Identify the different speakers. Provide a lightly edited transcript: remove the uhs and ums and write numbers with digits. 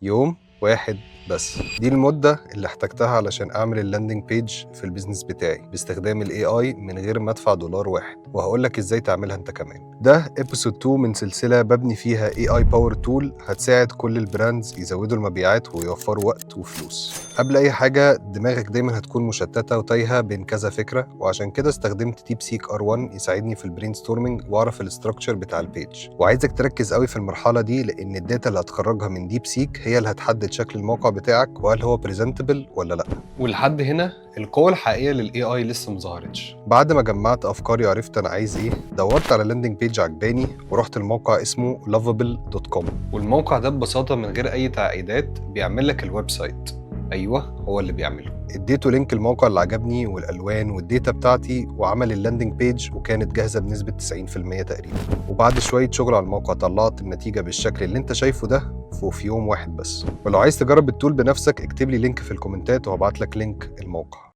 Speaker 1: يوم واحد بس. دي المدة اللي احتجتها علشان أعمل اللاندنج بيج في البيزنس بتاعي باستخدام ال AI من غير ما أدفع دولار واحد، وهقولك إزاي تعملها أنت كمان. ده إبسود 2 من سلسلة ببني فيها AI باور تول هتساعد كل البراندز يزودوا المبيعات ويوفروا وقت وفلوس. قبل أي حاجة دماغك دايما هتكون مشتتة وتايهة بين كذا فكرة، وعشان كده استخدمت ديب سيك R1 يساعدني في البرين ستورمينج وأعرف الاستراكشر بتاع البيج. وعايزك تركز قوي في المرحلة دي لأن الداتا اللي هتخرجها من ديب سيك هي اللي هتحدد شكل الموقع بتاعك وهل هو بريزنتبل ولا لا. ولحد هنا القوة الحقيقية للاي اي لسه مظهرتش. بعد ما جمعت افكاري وعرفت انا عايز ايه، دورت على لاندنج بيج عجباني ورحت الموقع اسمه lovable.com. والموقع ده ببساطة من غير اي تعقيدات بيعمل لك الويب سايت. ايوه هو اللي بيعمله. اديته لينك الموقع اللي عجبني والالوان والديتا بتاعتي وعمل اللاندنج بيج وكانت جاهزه بنسبه 90% تقريبا. وبعد شويه شغل على الموقع طلعت النتيجه بالشكل اللي انت شايفه ده في يوم واحد بس. ولو عايز تجرب التول بنفسك اكتب لي لينك في الكومنتات وهبعت لك لينك الموقع.